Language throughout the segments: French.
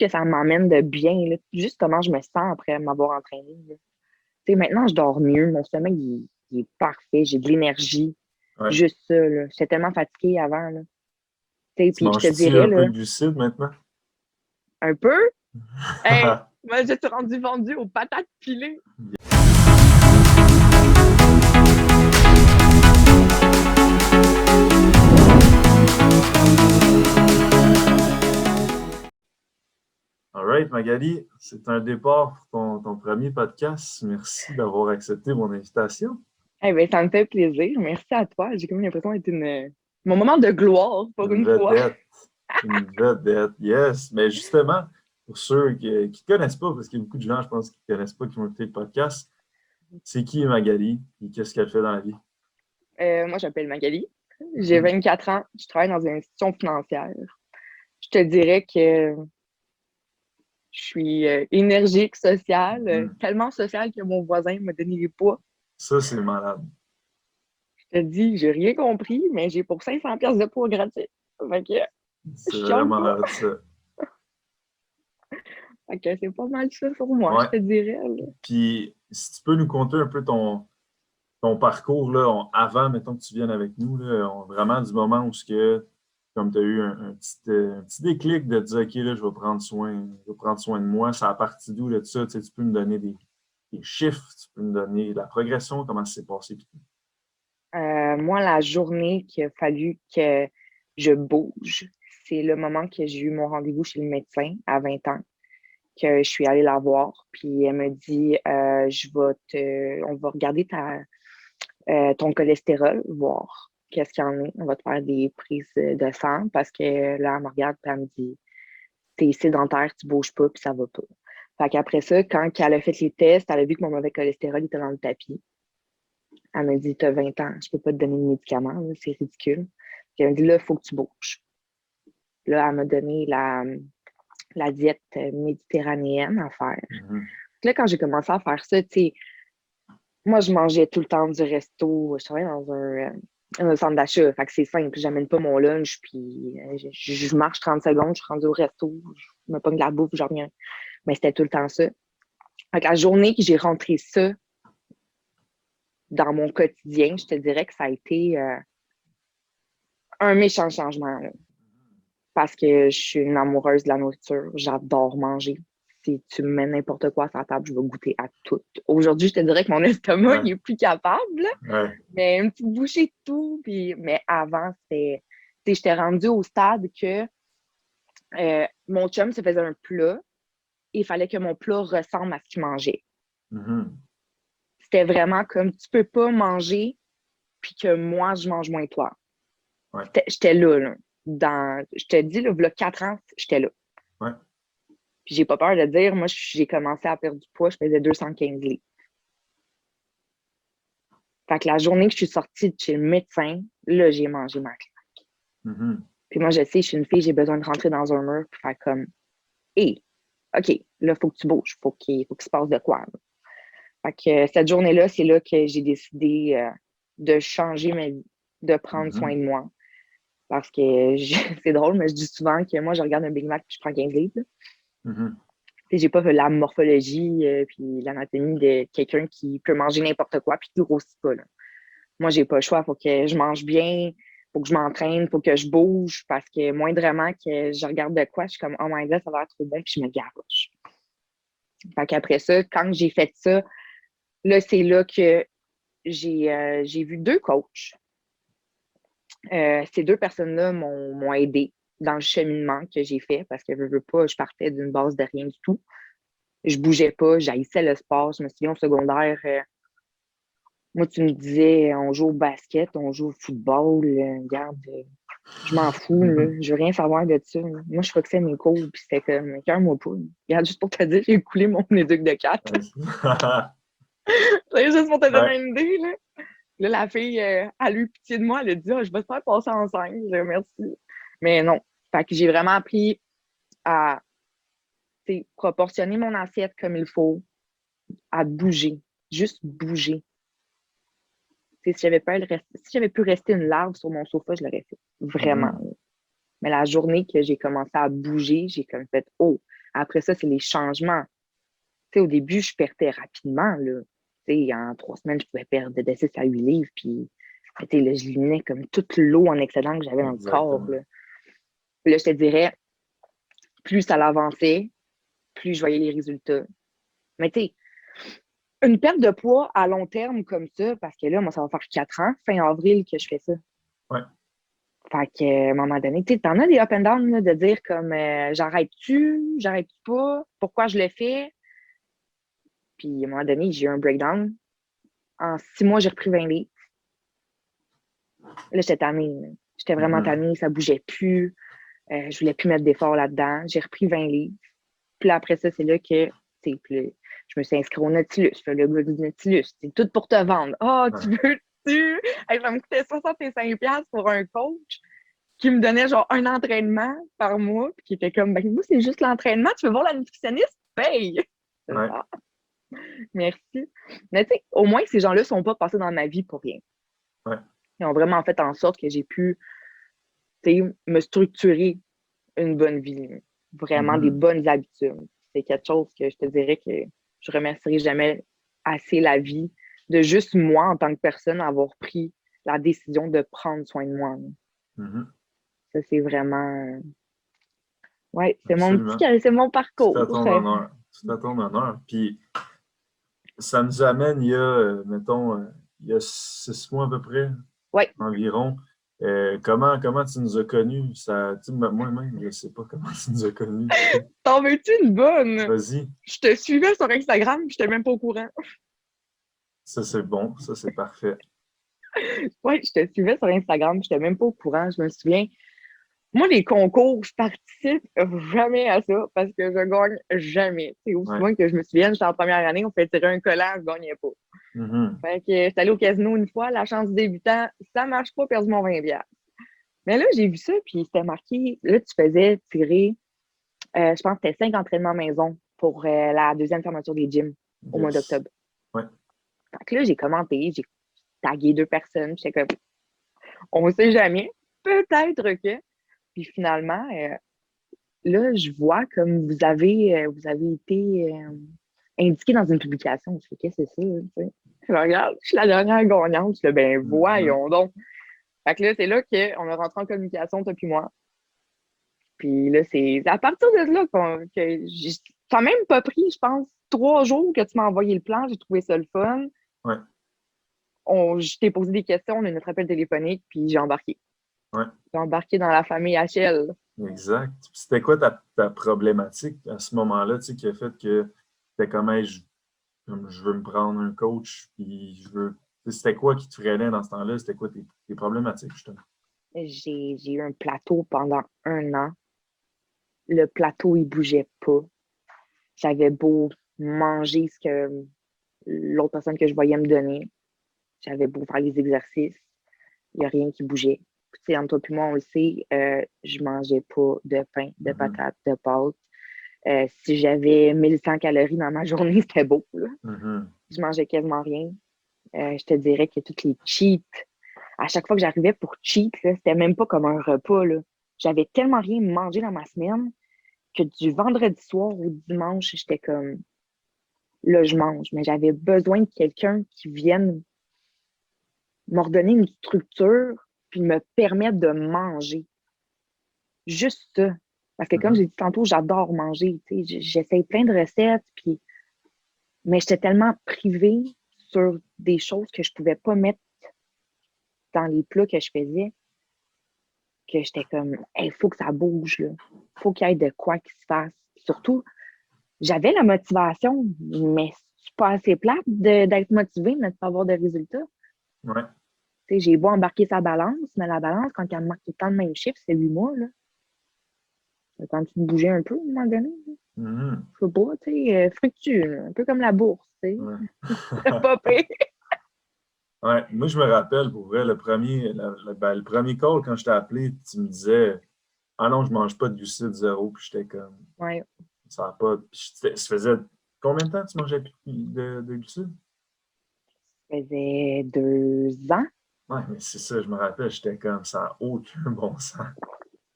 que ça m'emmène de bien, là. Juste comment je me sens après m'avoir entraîné, là. Tu sais, maintenant, je dors mieux. Mon sommeil, il est parfait. J'ai de l'énergie. Ouais. Juste ça, là. J'étais tellement fatiguée avant, là. Tu sais, Tu puis je te manges-tu dirais, un peu là, de glucides maintenant? un peu, hey, moi, je suis rendue vendue aux patates pilées. All right, Magali, c'est un départ pour ton premier podcast. Merci d'avoir accepté mon invitation. Eh ben, ça me fait plaisir. Merci à toi. J'ai comme l'impression d'être mon moment de gloire, pour Une une fois. vedette. Une vedette, yes. Mais justement, pour ceux qui ne te connaissent pas, parce qu'il y a beaucoup de gens, je pense, qui ne te connaissent pas, qui vont écouter le podcast, c'est qui est Magali et qu'est-ce qu'elle fait dans la vie? Moi, je m'appelle Magali. J'ai Mhm. 24 ans. Je travaille dans une institution financière. Je te dirais que je suis énergique, sociale, Mhm. tellement sociale que mon voisin m'a donné les poids. Ça, c'est malade. Je te dis, j'ai rien compris, mais j'ai pour 500 pièces de poids gratuit. Fait que je C'est chiale vraiment pas. malade, ça. Fait que c'est pas mal ça sur moi, je Ouais. te dirais, là. Puis, si tu peux nous conter un peu ton parcours là, avant, mettons que tu viennes avec nous, là, vraiment du moment où ce que, comme tu as eu un petit déclic de te dire, OK, là, je vais prendre soin de moi, ça a parti d'où de ça? Tu sais, tu peux me donner des chiffres, tu peux me donner la progression, comment ça s'est passé. Puis tout. Moi, la journée qu'il a fallu que je bouge, c'est le moment que j'ai eu mon rendez-vous chez le médecin à 20 ans, que je suis allée la voir. Puis elle me dit, on va regarder ton cholestérol, voir qu'est-ce qu'il y en est. On va te faire des prises de sang parce que là, elle me regarde et elle me dit, t'es sédentaire, tu bouges pas, puis ça va pas. Fait qu'après ça, quand elle a fait les tests, elle a vu que mon mauvais cholestérol était dans le tapis. Elle m'a dit, t'as 20 ans, je peux pas te donner de médicaments, là, c'est ridicule. Puis elle m'a dit, là, il faut que tu bouges. Là, elle m'a donné la diète méditerranéenne à faire. Mhm. Là, quand j'ai commencé à faire ça, tu sais, moi, je mangeais tout le temps du resto. Je travaillais dans un centre d'achat. Fait que c'est simple. J'amène pas mon lunch, puis je marche 30 secondes, je suis rendue au resto, je me pogne de la bouffe, je reviens. Mais c'était tout le temps ça. Fait que la journée que j'ai rentré ça dans mon quotidien, je te dirais que ça a été un méchant changement, là. Parce que je suis une amoureuse de la nourriture. J'adore manger. Si tu me mets n'importe quoi sur la table, je vais goûter à tout. Aujourd'hui, je te dirais que mon estomac, Ouais, il est plus capable, là. ouais. Mais une petite bouchée de tout. Puis, mais avant, c'était. Tu sais, j'étais rendue au stade que mon chum se faisait un plat et il fallait que mon plat ressemble à ce qu'il mangeait. Mhm. C'était vraiment comme tu peux pas manger puis que moi, je mange moins que toi. Ouais, J'étais là, là. Je te dis, là, il y a 4 ans, j'étais là. ouais. Puis j'ai pas peur de dire, moi, j'ai commencé à perdre du poids, je faisais 215 livres. Fait que la journée que je suis sortie de chez le médecin, là, j'ai mangé ma claque. Mhm. Puis moi, je sais, je suis une fille, j'ai besoin de rentrer dans un mur pour faire comme, hé, OK, là, il faut que tu bouges, faut qu'il se passe de quoi, là. Fait que cette journée-là, c'est là que j'ai décidé de changer ma vie, de prendre soin Mhm. de moi. Parce que c'est drôle, mais je dis souvent que moi, je regarde un Big Mac puis je prends 15 livres. Mhm. Tu sais, j'ai pas fait la morphologie puis l'anatomie de quelqu'un qui peut manger n'importe quoi puis qui grossit pas, là. Moi, j'ai pas le choix. Faut que je mange bien, faut que je m'entraîne, faut que je bouge parce que moindrement que je regarde de quoi, je suis comme, oh my god, ça va être trop bon puis je me garoche. Fait qu'après ça, quand j'ai fait ça, là, c'est là que j'ai vu deux coachs. Ces deux personnes-là m'ont aidé dans le cheminement que j'ai fait parce que je veux pas, je partais d'une base de rien du tout. Je bougeais pas, j'haïssais le sport. Je me souviens au secondaire, moi, tu me disais, on joue au basket, on joue au football, regarde, je m'en fous, là. Je veux rien savoir de ça, là. Moi, je fixais mes cours, puis c'était comme, cœur-moi pas, là. Regarde, juste pour te dire, j'ai coulé mon éduc de 4. Ouais. C'est juste pour te donner Ouais. une idée, là. Là, la fille, elle a eu pitié de moi, elle a dit, ah, je vais te faire passer enceinte, je dis, merci. Mais non. Fait que j'ai vraiment appris à, tu sais, proportionner mon assiette comme il faut, à bouger, juste bouger. Tu sais, si j'avais pu rester une larve sur mon sofa, je l'aurais fait. Vraiment. Mhm. Mais la journée que j'ai commencé à bouger, j'ai comme fait, oh. Après ça, c'est les changements. Tu sais, au début, je perdais rapidement, là. Tu sais, en 3 semaines, je pouvais perdre de 6 à 8 livres, puis tu sais, là, je liminais comme toute l'eau en excédent que j'avais dans le corps, Exactement. là. Puis là, je te dirais, plus ça l'avançait, plus je voyais les résultats. Mais tu sais, une perte de poids à long terme comme ça, parce que là, moi, ça va faire 4 ans, fin avril, que je fais ça. Ouais. Fait qu'à un moment donné, tu sais, t'en as des up and down, là, de dire comme j'arrête-tu pas, pourquoi je le fais? Puis à un moment donné, j'ai eu un breakdown. En 6 mois, j'ai repris 20 livres. Là, j'étais tannée, là. J'étais vraiment Mhm. tannée, ça bougeait plus. Je voulais plus mettre d'efforts là-dedans. J'ai repris 20 livres. Puis là, après ça, c'est là que, tu sais, puis là, je me suis inscrite au Nautilus. Je fais le gars du Nautilus. C'est tout pour te vendre. Ah, Ouais. tu veux-tu? Hey, ça me coûtait 65$ pour un coach qui me donnait genre un entraînement par mois, puis qui était comme, ben, vous, c'est juste l'entraînement. Tu veux voir la nutritionniste? Paye! Ouais. Ah, merci. Mais tu sais, au moins, ces gens-là sont pas passés dans ma vie pour rien. Ouais. Ils ont vraiment fait en sorte que j'ai pu, tu sais, me structurer une bonne vie, vraiment des Mhm. bonnes habitudes. C'est quelque chose que je te dirais que je remercierai jamais assez la vie de juste moi en tant que personne avoir pris la décision de prendre soin de moi. Mhm. Ça, c'est vraiment, ouais, Absolument. c'est mon C'est à parcours. ton honneur. C'est à ton honneur. Puis ça nous amène mettons, il y a 6 mois à peu près, Ouais, environ. Comment tu nous as connus? Ça, tu sais, moi-même, je ne sais pas comment tu nous as connus. t'en veux-tu une bonne? Vas-y. Je te suivais sur Instagram, je n'étais même pas au courant. Ça, c'est bon. Ça, c'est parfait. Ouais, je te suivais sur Instagram, je n'étais même pas au courant. Je me souviens. Moi, les concours, je participe jamais à ça parce que je gagne jamais. C'est aussi Ouais. loin que je me souvienne, j'étais en première année, on fait tirer un collant, je gagnais pas. Mhm. Fait que j'étais allée au casino une fois, la chance du débutant, ça marche pas, perdu mon 20$. Mais là, j'ai vu ça, puis c'était marqué, là, tu faisais tirer, je pense que c'était 5 entraînements maison pour la deuxième fermeture des gyms au mois Yes. d'octobre. Ouais. Fait que là, j'ai commenté, j'ai tagué 2 personnes, j'étais comme, on sait jamais, peut-être que. Puis finalement, là, je vois comme vous avez été indiqué dans une publication. Je fais, qu'est-ce que c'est ça? Tu sais? Je regarde, je suis la dernière gagnante. Je fais, ben Mhm. voyons donc. Fait que là, c'est là qu'on a rentré en communication, toi puis moi. Puis là, c'est à partir de là que ça n'a même pas pris, je pense, 3 jours que tu m'as envoyé le plan. J'ai trouvé ça le fun. Ouais. Je t'ai posé des questions, on a eu notre appel téléphonique, puis j'ai embarqué. Ouais. J'ai embarqué dans la famille HL. Exact. Puis c'était quoi ta problématique à ce moment-là, tu sais, qui a fait que c'était comme, hey, comme je veux me prendre un coach, puis je veux. C'était quoi qui te freinait dans ce temps-là? C'était quoi tes problématiques, justement? J'ai eu un plateau pendant 1 an. Le plateau, il bougeait pas. J'avais beau manger ce que l'autre personne que je voyais me donner. J'avais beau faire les exercices. Il n'y a rien qui bougeait. Tu sais, entre toi et moi, on le sait, je mangeais pas de pain, de Mhm. patates, de pâtes. Si j'avais 1100 calories dans ma journée, c'était beau, là. Mhm. Je mangeais quasiment rien. Je te dirais que toutes les cheats, à chaque fois que j'arrivais pour cheat, là, c'était même pas comme un repas, là. J'avais tellement rien mangé dans ma semaine que du vendredi soir au dimanche, j'étais comme, là, je mange. Mais j'avais besoin de quelqu'un qui vienne m'ordonner une structure puis me permettre de manger. Juste ça. Parce que comme Mhm. j'ai dit tantôt, j'adore manger. J'essaye plein de recettes, puis mais j'étais tellement privée sur des choses que je pouvais pas mettre dans les plats que je faisais que j'étais comme, il faut que ça bouge, là. Faut qu'il y ait de quoi qui se fasse. Surtout, j'avais la motivation, mais c'est pas assez plate d'être motivée, mais de pas avoir de résultats. Ouais. Tu sais, j'ai beau embarquer sa balance, mais la balance, quand elle marque tout le temps le même chiffre, c'est 8 mois, là. Quand tu te bouger un peu, à un moment donné, là. Mhm. Je sais pas, tu sais, fluctue, là. Un peu comme la bourse, tu sais. Ouais. C'est pas pire. Ouais. Moi, je me rappelle, pour vrai, le premier call, quand je t'ai appelé, tu me disais, ah non, je mange pas de glucides zéro, puis j'étais comme, Ouais, ça va pas. Puis ça faisait combien de temps que tu mangeais plus de glucides? ça faisait 2 ans. Ouais, mais c'est ça, je me rappelle, j'étais comme, ça n'a aucun bon sens.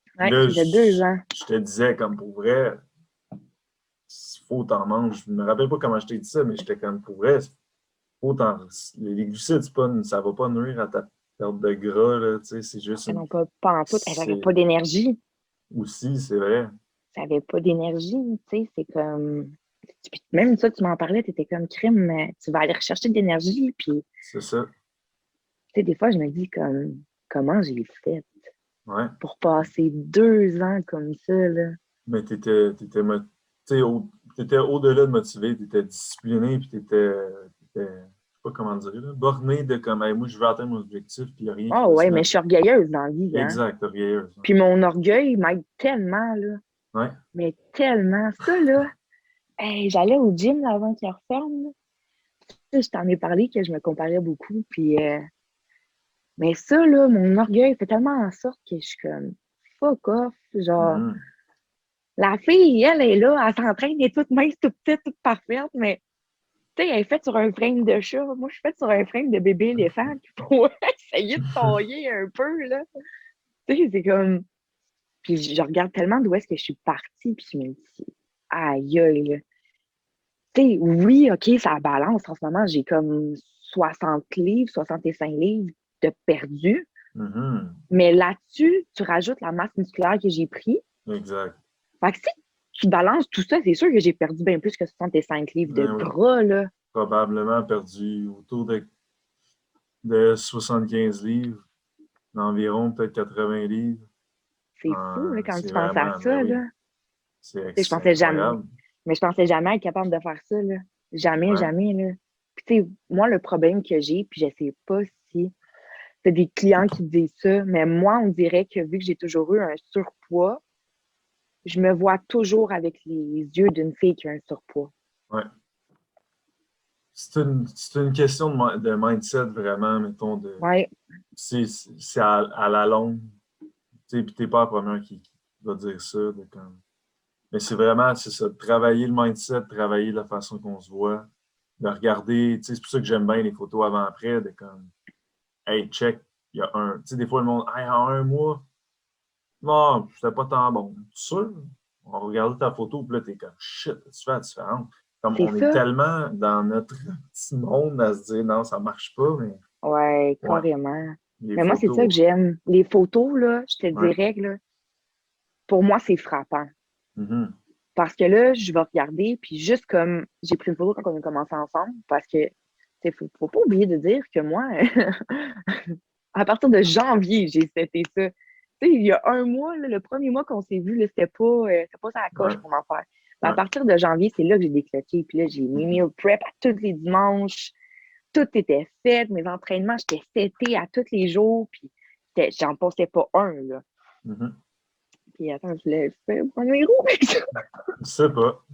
Puis Ouais, là, ça faisait 2 ans. je te disais, comme pour vrai, faut t'en manger. Je me rappelle pas comment je t'ai dit ça, mais j'étais comme pour vrai, les glucides, ça va pas nuire à ta perte de gras, là, tu sais, c'est juste Non, pas en tout. J'avais c'est pas d'énergie. aussi, c'est vrai. J'avais pas d'énergie, tu sais, c'est comme... Puis même ça, tu m'en parlais, tu étais comme crime, mais tu vas aller rechercher de l'énergie, puis, C'est ça. tu sais, des fois, je me dis comme, comment j'ai fait Ouais. pour passer 2 ans comme ça, là? Mais t'étais au-delà de motivé, t'étais discipliné, puis je sais pas comment dire, là, borné de comme, hey, moi, je veux atteindre mon objectif, puis il n'y a rien qui Oh va se ouais, mais mettre. je suis orgueilleuse dans la vie, hein? Exact, orgueilleuse. Puis mon orgueil m'aide tellement, là. Ouais. Mais tellement. Ça, là, hey, j'allais au gym là, avant qu'il referme, là. Tu sais, je t'en ai parlé que je me comparais beaucoup, puis... mais ça, là, mon orgueil fait tellement en sorte que je suis comme, fuck off, genre... Mhm. La fille, elle est là, elle s'entraîne, elle est toute mince, toute petite, toute parfaite, mais tu sais, elle est faite sur un frame de chat. Moi, je suis faite sur un frame de bébé éléphant qu'il faut essayer de tailler un peu, là. Tu sais, c'est comme... Puis je regarde tellement d'où est-ce que je suis partie, puis je me dis, aïe, aïe, là. Tu sais, oui, OK, ça balance. En ce moment, j'ai comme 60 livres, 65 livres de perdu. Mhm. Mais là-dessus, tu rajoutes la masse musculaire que j'ai pris. Exact. Fait que si tu balances tout ça, c'est sûr que j'ai perdu bien plus que 65 livres de Ben oui. gras, là. Probablement perdu autour de 75 livres, environ peut-être 80 livres. C'est fou, là, quand C'est tu penses à vraiment, ben ça, oui, là. Tu sais, je c'est pensais jamais. incroyable. Mais je pensais jamais être capable de faire ça, là. Jamais, Ouais. jamais, là. Puis, tu sais, moi, le problème que j'ai, puis je sais pas si c'est des clients qui disent ça, mais moi, on dirait que vu que j'ai toujours eu un surpoids, je me vois toujours avec les yeux d'une fille qui a un surpoids. Ouais. C'est une question de mindset vraiment, mettons, Ouais, c'est à la longue. Tu sais, puis t'es pas la première qui va dire ça. Mais c'est vraiment, c'est ça, de travailler le mindset, de travailler la façon qu'on se voit, de regarder, tu sais, c'est pour ça que j'aime bien les photos avant-après, de comme, hey, check, il y a un, tu sais, des fois le monde, hey, en un mois, non, c'était pas tant bon. Tu sûr? On va regarder ta photo, puis là, t'es comme, shit, tu fais la différence. Comme c'est on est ça. tellement dans notre petit monde à se dire, non, ça marche pas, mais Ouais, ouais, carrément. les Mais moi, c'est ça que photos, j'aime. Les photos, là, je te ouais. dirais que, là, pour moi, c'est frappant. Mhm. Parce que là, je vais regarder, puis juste comme j'ai pris une photo quand on a commencé ensemble, parce que, faut pas oublier de dire que moi, à partir de janvier, j'ai seté ça. Tu sais, il y a un mois, là, le premier mois qu'on s'est vu, là, c'était pas ça à Ouais, coche pour m'en faire. Mais à ouais. partir de janvier, c'est là que j'ai déclenché. Puis là, j'ai mis Mhm. meal prep à tous les dimanches. Tout était fait. Mes entraînements, j'étais seté à tous les jours. Puis j'en passais pas un, là. Mhm. Puis attends, je fais un numéro avec ça. Je sais pas.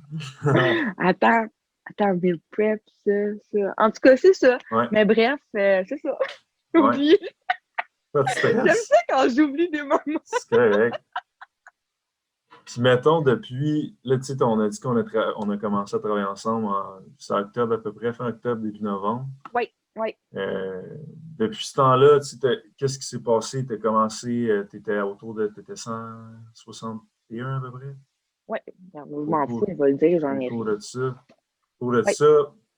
Attends, meal prep, ça. En tout cas, c'est ça. Ouais, Mais bref, c'est ça. J'ai ouais. oublié. Pas de J'aime stress. ça quand j'oublie des moments. C'est correct. Puis mettons, depuis, là, tu sais, on a dit on a commencé à travailler ensemble c'est octobre à peu près, fin octobre, début novembre. Oui, oui, Depuis ce temps-là, tu sais, qu'est-ce qui s'est passé? Tu as commencé, tu étais autour de, t'étais 161 à peu près? oui. Je m'en fous, Autour, on va le dire, j'en ai autour rien. de ça. Autour de Oui. ça,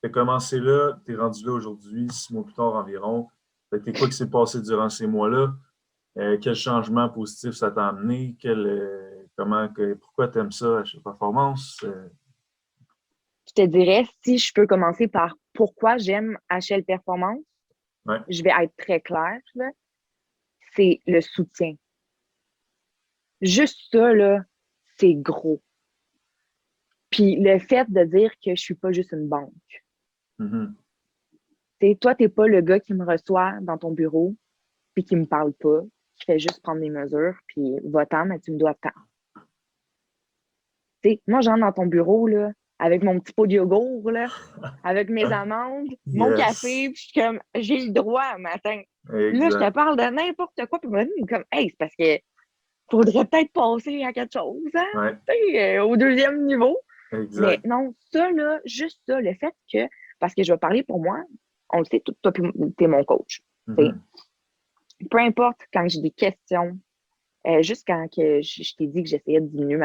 tu as commencé là, tu es rendu là aujourd'hui, 6 mois plus tard environ. C'était quoi qui s'est passé durant ces mois-là? Quel changement positif ça t'a amené? Pourquoi tu aimes ça à chaque performance? Je te dirais, si je peux commencer par pourquoi j'aime HL Performance, Ouais. je vais être très claire, là, c'est le soutien. Juste ça, là, c'est gros. Puis le fait de dire que je suis pas juste une banque. Mhm. T'sais, toi, t'es pas le gars qui me reçoit dans ton bureau puis qui me parle pas, qui fait juste prendre des mesures, puis va-t'en, mais tu me dois tant. Moi, j'entre dans ton bureau, là, avec mon petit pot de yogourt, là, avec mes amandes, mon Yes, café, puis je suis comme, j'ai le droit un matin. Là, je te exact, parle de n'importe quoi, puis moi, je suis comme, hey, c'est parce que faudrait peut-être passer à quelque chose, hein, ouais, au deuxième niveau. Mais exact. non, ça, là, juste ça, le fait que, parce que je vais parler pour moi, on le sait, toi, t'es mon coach. T'sais. Mhm. Peu importe quand j'ai des questions, juste quand que je t'ai dit que j'essayais de diminuer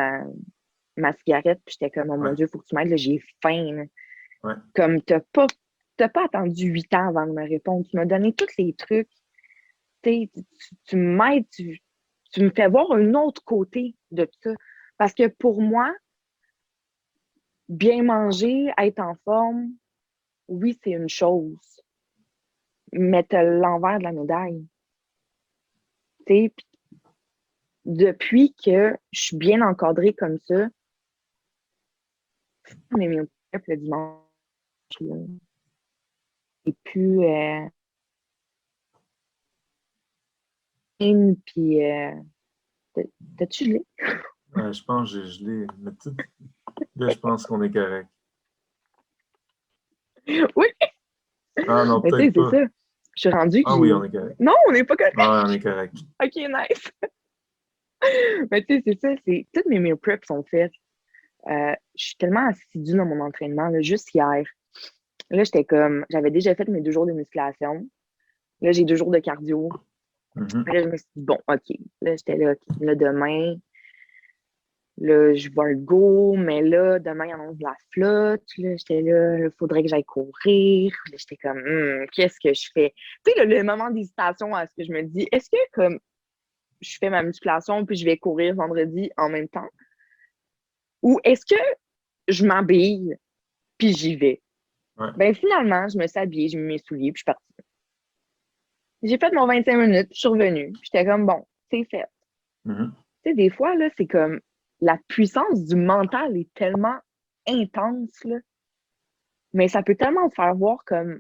ma cigarette, puis j'étais comme, oh mon Ouais. Dieu, il faut que tu m'aides, là, j'ai faim. Là. Ouais. Comme, t'as pas attendu 8 ans avant de me répondre. Tu m'as donné tous les trucs. Tu m'aides, tu me fais voir un autre côté de ça. Parce que pour moi, bien manger, être en forme, oui, c'est une chose. Mais t'as l'envers de la médaille. Puis depuis que je suis bien encadrée comme ça, mes meal prep le dimanche, là, et puis puis t'as-tu gelé? Ouais, je pense que j'ai gelé. Mais là, je pense qu'on est correct. Oui, Ah non, mais tu sais, peut-être c'est pas. ça. Je suis rendue que Ah oui, on est correct. Non, on n'est pas correct. Ah ouais, on est correct. OK, nice. Mais tu sais, c'est ça, toutes mes meal preps sont faites. Je suis tellement assidue dans mon entraînement, là, juste hier. Là, j'étais comme, j'avais déjà fait mes 2 jours de musculation. Là, j'ai 2 jours de cardio. Mhm. Là, je me suis dit, bon, OK. Là, j'étais là, OK. Là, demain, là, je vais le go, mais là, demain, il y en a de la flotte. Là, j'étais là, il faudrait que j'aille courir. Là, j'étais comme, qu'est-ce que je fais? Tu sais, le moment d'hésitation à ce que je me dis, est-ce que, comme, je fais ma musculation puis je vais courir vendredi en même temps? Ou est-ce que je m'habille puis j'y vais? Ouais. Ben, finalement, je me suis habillée, j'ai mis mes souliers puis je suis partie. J'ai fait mon 25 minutes, puis je suis revenue. Puis j'étais comme, bon, c'est fait. Mhm. Tu sais, des fois, là, c'est comme la puissance du mental est tellement intense, là. Mais ça peut tellement te faire voir comme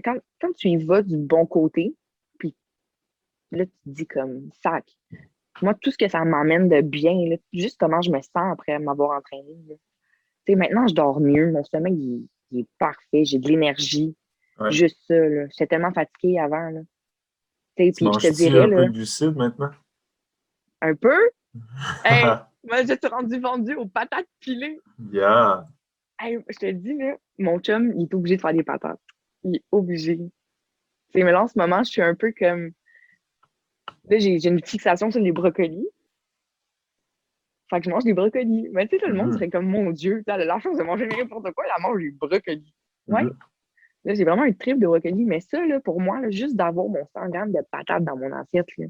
quand tu y vas du bon côté, puis là, tu te dis comme sac. Moi, tout ce que ça m'emmène de bien, là, juste comment je me sens après m'avoir entraîné. Là. Tu sais, maintenant, je dors mieux. Mon sommeil, il est parfait. J'ai de l'énergie. Ouais. Juste ça, là. J'étais tellement fatiguée avant, là. Tu sais, Tu puis je te manges-tu dirais, un peu là, de glucides maintenant? un peu, hey, moi, je suis rendue vendue aux patates pilées. Yeah. Hey, je te dis, là, mon chum, il est obligé de faire des patates. Il est obligé. C'est, mais là, en ce moment, je suis un peu comme. Là, j'ai une fixation sur les brocolis. Fait que je mange des brocolis. Mais tu sais, tout le monde Mhm. serait comme, mon Dieu, elle a la chance de manger n'importe quoi, elle mange des brocolis. Ouais. Mhm. Là, j'ai vraiment une trip de brocolis. Mais ça, là, pour moi, là, juste d'avoir mon 100 grammes de patates dans mon assiette, là,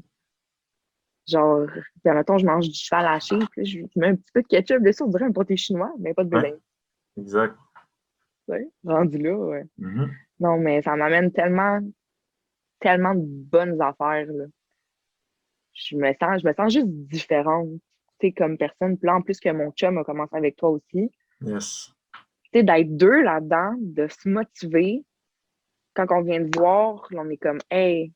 genre, puis, mettons, je mange du cheval haché, puis là, je mets un petit peu de ketchup dessus, on dirait un pâté chinois, mais pas de Ouais, bédaine. exact. Ouais. Rendu là, ouais. Mhm. Non, mais ça m'amène tellement de bonnes affaires, là. Je me sens juste différente, tu sais, comme personne. Puis là, en plus que mon chum a commencé avec toi aussi, Yes. tu sais, d'être deux là-dedans, de se motiver. Quand on vient de voir, là, on est comme, hey,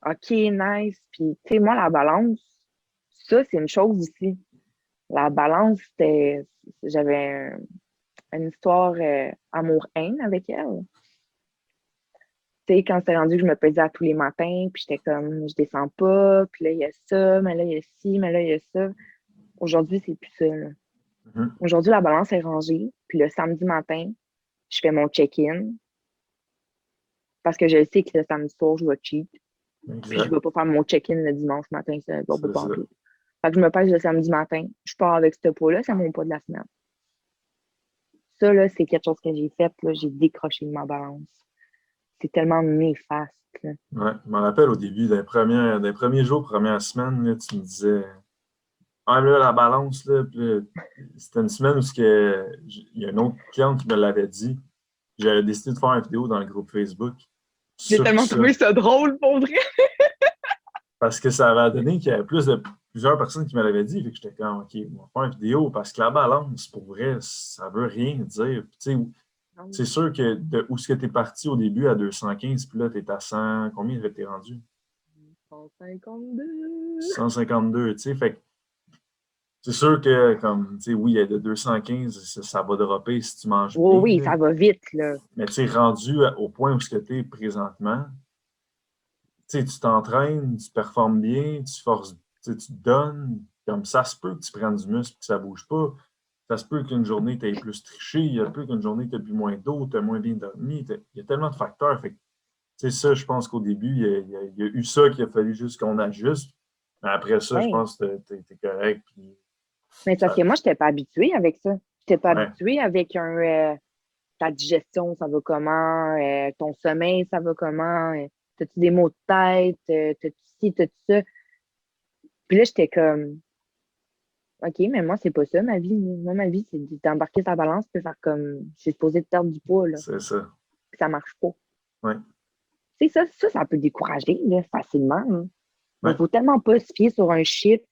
OK, nice. Puis, tu sais, moi, la balance, ça, c'est une chose aussi. La balance, j'avais une histoire amour-haine avec elle. Tu sais, quand c'est rendu que je me pesais à tous les matins, puis j'étais comme, je descends pas, puis là, il y a ça, mais là, il y a ci, mais là, il y a ça. Aujourd'hui, c'est plus ça, là. Mhm. Aujourd'hui, la balance est rangée, puis le samedi matin, je fais mon check-in, parce que je sais que le samedi soir, je vais cheat, puis je Exact. vais pas faire mon check-in le dimanche matin, ça va C'est pas en ça. tout. Fait que je me pèse le samedi matin, je pars avec ce poids-là, c'est mon poids de la semaine. Ça, là, c'est quelque chose que j'ai fait, là, j'ai décroché de ma balance. C'est tellement néfaste, là. Ouais. Je me rappelle au début, des premiers jours, première semaine, là, tu me disais ah, là, la balance, là, puis là, c'était une semaine où il y a une autre cliente qui me l'avait dit. J'avais décidé de faire une vidéo dans le groupe Facebook J'ai sur tellement ça. trouvé ça drôle, pour vrai. Parce que ça avait donné qu'il y avait plusieurs personnes qui me l'avaient dit. Fait que j'étais comme, OK, on va faire une vidéo parce que la balance, pour vrai, ça veut rien dire. Puis, tu sais, c'est sûr que de où est-ce que tu es parti au début à 215, puis là, tu es à 100. Combien t'es rendu? 152. 152, tu sais. Fait que c'est sûr que, comme, tu sais, oui, il y a de 215, ça va dropper si tu manges Oui, bien, oui, là. ça va vite, là. Mais tu sais, rendu au point où tu es présentement, tu sais, tu t'entraînes, tu performes bien, tu forces, tu sais, tu te donnes, comme ça se peut que tu prennes du muscle et que ça ne bouge pas. Ça se peut qu'une journée, tu aies plus triché, il y a peut qu'une journée, tu as bu moins d'eau, tu as moins bien dormi. Il y a tellement de facteurs. Fait que, tu sais, ça, je pense qu'au début, il y a eu ça qu'il a fallu juste qu'on ajuste. Mais après ça, je Ouais. pense que tu es correct. Puis Mais c'est parce que moi, je n'étais pas habituée avec ça. Je n'étais pas Ouais. habituée avec ta digestion, ça va comment, ton sommeil, ça va comment, t'as-tu des maux de tête, t'as-tu ci, t'as-tu ça. Puis là, j'étais comme, OK, mais moi, c'est pas ça, ma vie. Moi, ma vie, c'est d'embarquer sa balance puis faire comme, j'ai supposé de perdre du poids, là, C'est ça. puis ça marche pas. Ouais. Tu sais, ça peut décourager, là, facilement, hein. Mais Ouais. il faut tellement pas se fier sur un chiffre,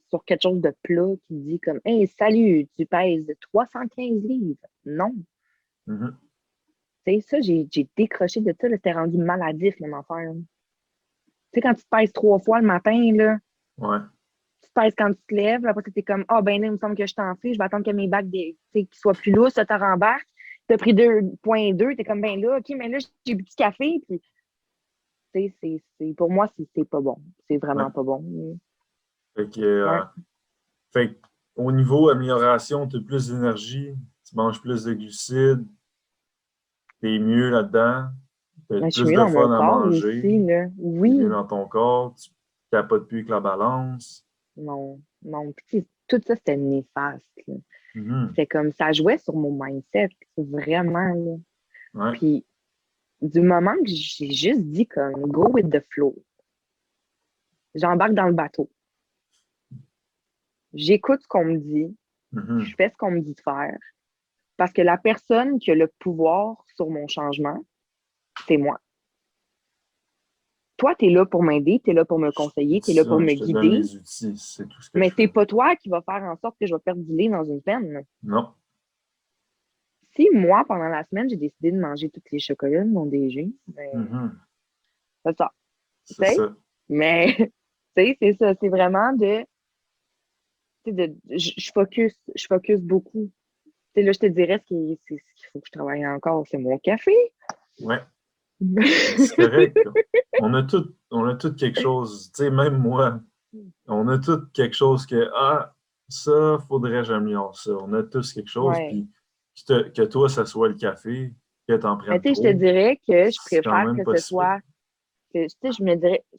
sur quelque chose de plat qui dit comme, hey, salut, tu pèses 315 livres. Non. Mhm. Tu sais, ça, j'ai décroché de ça, là, c'était rendu maladif, mon affaire. Tu sais, quand tu te pèses 3 fois le matin, là, Ouais. tu te pèses quand tu te lèves, là, après, tu es comme, ah, ben là, il me semble que je t'en fais, je vais attendre que mes bacs qu'ils soient plus lourds, ça te rembarque. Tu as pris 2,2, tu es comme, ben là, OK, mais là, j'ai bu du café, puis, tu sais, pour moi, c'est pas bon. C'est Ouais. vraiment pas bon. Fait que, Ouais. fait que, au niveau amélioration, tu as plus d'énergie, tu manges plus de glucides, tu es mieux là-dedans, tu as Mais je suis plus mieux de dans fun mon à corps manger, aussi, là. tu es mieux Oui. dans ton corps, tu capotes plus avec la balance. Non, non. Puis, tu sais, tout ça, c'était néfaste, là. Mhm. C'était comme, ça jouait sur mon mindset, vraiment, là. Ouais. Puis, du moment que j'ai juste dit comme go with the flow, j'embarque dans le bateau. J'écoute ce qu'on me dit, je Mhm. fais ce qu'on me dit de faire, parce que la personne qui a le pouvoir sur mon changement, c'est moi. Toi, tu es là pour m'aider, tu es là pour me conseiller, tu es là pour Ouais, me je te donne guider, les outils, c'est tout ce que mais je c'est fais. pas toi qui va faire en sorte que je vais perdre du lait dans une peine. Non. Si moi, pendant la semaine, j'ai décidé de manger tous les chocolats de mon DG, ben, Mhm. c'est ça. Tu C'est sais? ça. Mais, tu sais, c'est ça. C'est vraiment je focus beaucoup. Tu sais, là, je te dirais ce qu'il faut que je travaille encore, c'est mon café. Ouais. Mais c'est correct. On a tout quelque chose. Tu sais, même moi, on a tout quelque chose que, ah, ça, faudrait que j'améliore ça. On a tous quelque chose, Ouais. puis que toi, ça soit le café, que t'en Mais prennes tu sais, je te trop, dirais que je c'est quand préfère même que pas ce si pire. soit, je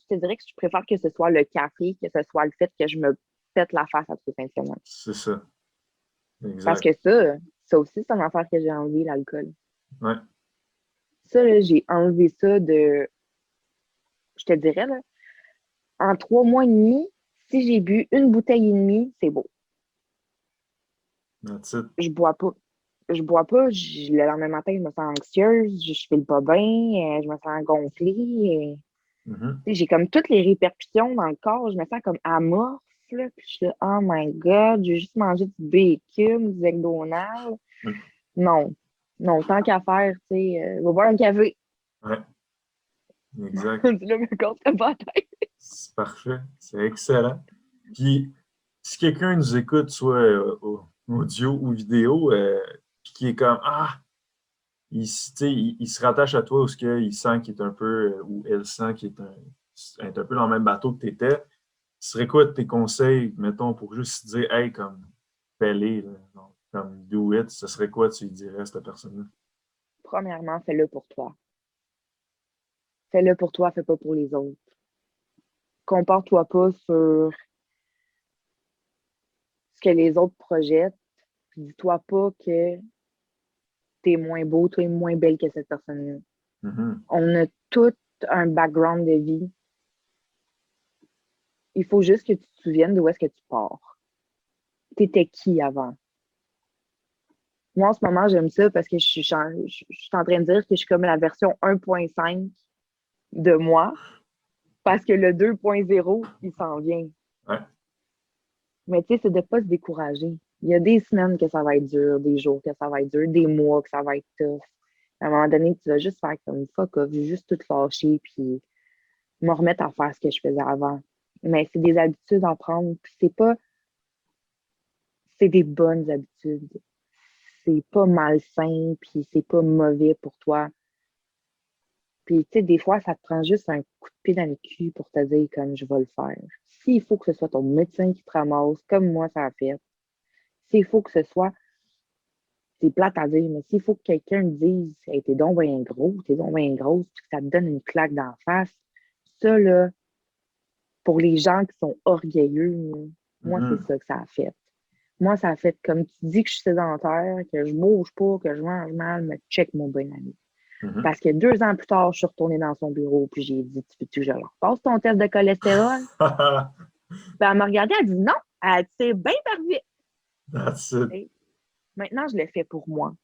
te dirais que je préfère que ce soit le café, que ce soit le fait que je me pète la face à tout simplement. C'est ça. Parce Exact. que ça aussi, c'est une affaire que j'ai enlevé, l'alcool. Ouais. Ça, là, j'ai enlevé ça je te dirais, là, en 3 mois et demi, si j'ai bu une bouteille et demie, c'est beau. That's it. Je bois pas. Je bois pas. Le lendemain matin, je me sens anxieuse, je file pas bien, je me sens gonflée. Mhm. Tu sais, j'ai comme toutes les répercussions dans le corps. Je me sens comme amorphe, là. Puis je suis là, oh my God, j'ai juste mangé du bacon, du McDonald's. Non. Non, tant qu'à faire, tu sais, va boire un café. Ouais. Exact. Là, me casse pas la tête. C'est parfait. C'est excellent. Puis, si quelqu'un nous écoute, soit audio ou vidéo, puis qui est comme, ah, tu sais, il se rattache à toi ou ce qu'il sent qu'il est un peu, ou elle sent qu'il est un peu dans le même bateau que tu étais, ce serait quoi tes conseils, mettons, pour juste dire, hey, comme, fais-les, là, non, comme, do it, ce serait quoi tu lui dirais à cette personne-là? Premièrement, fais-le pour toi. Fais-le pour toi, fais pas pour les autres. Compare-toi pas sur ce que les autres projettent. Puis dis-toi pas que t'es moins beau, t'es moins belle que cette personne-là. Mhm. On a tout un background de vie. Il faut juste que tu te souviennes d'où est-ce que tu pars. T'étais qui avant? Moi, en ce moment, j'aime ça parce que je suis en train de dire que je suis comme la version 1.5 de moi parce que le 2.0, il s'en vient. Ouais. Mais tu sais, c'est de ne pas se décourager. Il y a des semaines que ça va être dur, des jours que ça va être dur, des mois que ça va être tough. À un moment donné, tu vas juste faire comme fuck off, j'ai juste tout lâché, puis me remettre à faire ce que je faisais avant. Mais c'est des habitudes à prendre, puis c'est des bonnes habitudes. C'est pas malsain, puis c'est pas mauvais pour toi. Puis, tu sais, des fois, ça te prend juste un coup de pied dans le cul pour te dire comme je vais le faire. S'il faut que ce soit ton médecin qui te ramasse, comme moi, ça a fait. S'il faut que ce soit, c'est plate à dire, mais s'il faut que quelqu'un me dise hey, t'es donc bien gros, t'es donc bien grosse, puis que ça te donne une claque d'en face, ça, là, pour les gens qui sont orgueilleux, moi, c'est Mhm. ça que ça a fait. Moi, ça a fait comme tu dis que je suis sédentaire, que je bouge pas, que je mange mal, me check mon bon ami. Mhm. Parce que 2 ans plus tard, je suis retournée dans son bureau, puis j'ai dit, tu veux-tu que je leur passe ton test de cholestérol? Puis elle m'a regardée, elle dit non. Elle dit, c'est bien parfait. That's it. Et maintenant, je le fais pour moi.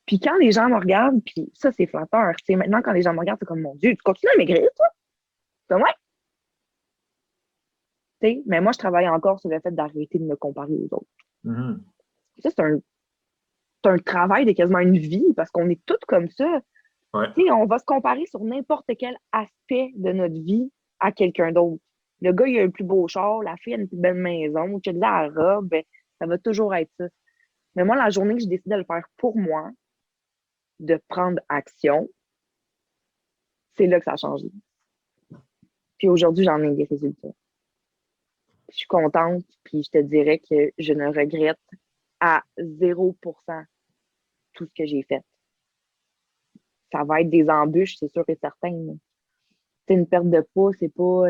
Puis quand les gens me regardent, puis ça, c'est flatteur. Tu sais, maintenant, quand les gens me regardent, c'est comme, mon Dieu, tu continues à maigrir, toi? Comme, ouais. Tu sais, mais moi, je travaille encore sur le fait d'arrêter de me comparer aux autres. Mhm. Ça, c'est un travail de quasiment une vie, parce qu'on est toutes comme ça. Ouais. Tu sais, on va se comparer sur n'importe quel aspect de notre vie à quelqu'un d'autre. Le gars, il a le plus beau char, la fille a une plus belle maison, tu as de la robe, ben, ça va toujours être ça. Mais moi, la journée que je décide de le faire pour moi, de prendre action, c'est là que ça a changé. Puis aujourd'hui, j'en ai des résultats. Je suis contente, puis je te dirais que je ne regrette à 0% tout ce que j'ai fait. Ça va être des embûches, c'est sûr et certain. C'est une perte de poids, c'est pas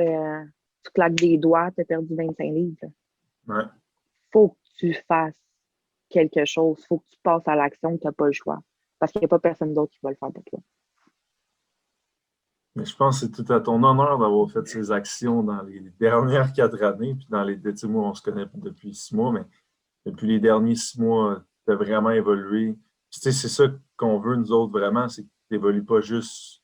tu claques des doigts, tu as perdu 25 livres. Ouais. Faut que tu fasses quelque chose, faut que tu passes à l'action, tu n'as pas le choix. Parce qu'il n'y a pas personne d'autre qui va le faire pour toi. Mais je pense que c'est tout à ton honneur d'avoir fait ces actions dans les dernières 4 années. Puis dans les, tu sais, moi, on se connaît depuis 6 mois, mais depuis les derniers 6 mois, tu as vraiment évolué. Puis, tu sais, c'est ça qu'on veut, nous autres, vraiment, c'est que tu n'évolues pas juste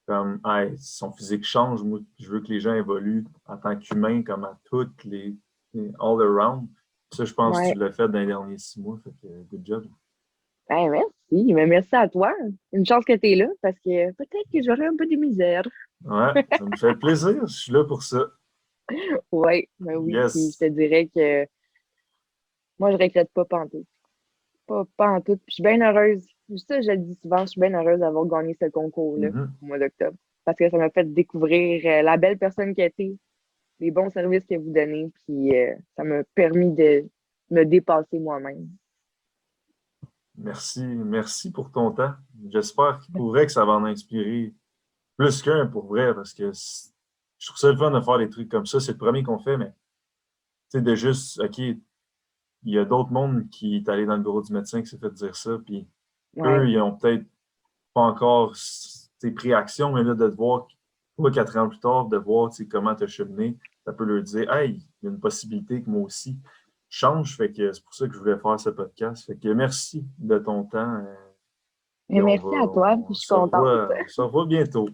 comme hey, son physique change. Moi, je veux que les gens évoluent en tant qu'humains, comme à toutes les all around. Ça, je pense que Ouais. tu l'as fait dans les derniers 6 mois. Fait que good job. Ben, merci. Mais merci à toi. Une chance que tu es là parce que peut-être que j'aurais un peu de misère. Ouais, ça me fait plaisir. Je suis là pour ça. Oui, ben oui. Puis je Yes. te dirais que moi, je regrette pas pantoute. Pas en tout. Puis je suis bien heureuse. Ça, je le dis souvent, je suis bien heureuse d'avoir gagné ce concours-là Mhm. au mois d'octobre. Parce que ça m'a fait découvrir la belle personne qu'elle était, les bons services que vous donnez, puis ça m'a permis de me dépasser moi-même. Merci. Merci pour ton temps. J'espère qu'il pourrait que ça va en inspirer plus qu'un pour vrai, parce que je trouve ça le fun de faire des trucs comme ça. C'est le premier qu'on fait, mais tu sais, de juste, OK, il y a d'autres mondes qui est allé dans le bureau du médecin qui s'est fait dire ça, puis eux, Ouais, ils ont peut-être pas encore tu sais, pris action, mais là, de te voir, 3, 4 ans plus tard, de voir tu sais, comment tu as cheminé, ça peut leur dire, hey, il y a une possibilité que moi aussi je change. Fait que c'est pour ça que je voulais faire ce podcast. Fait que merci de ton temps. mais Puis merci à toi, puis je suis contente. on se revoit bientôt.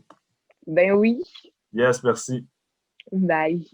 Ben oui, Yes, merci. bye.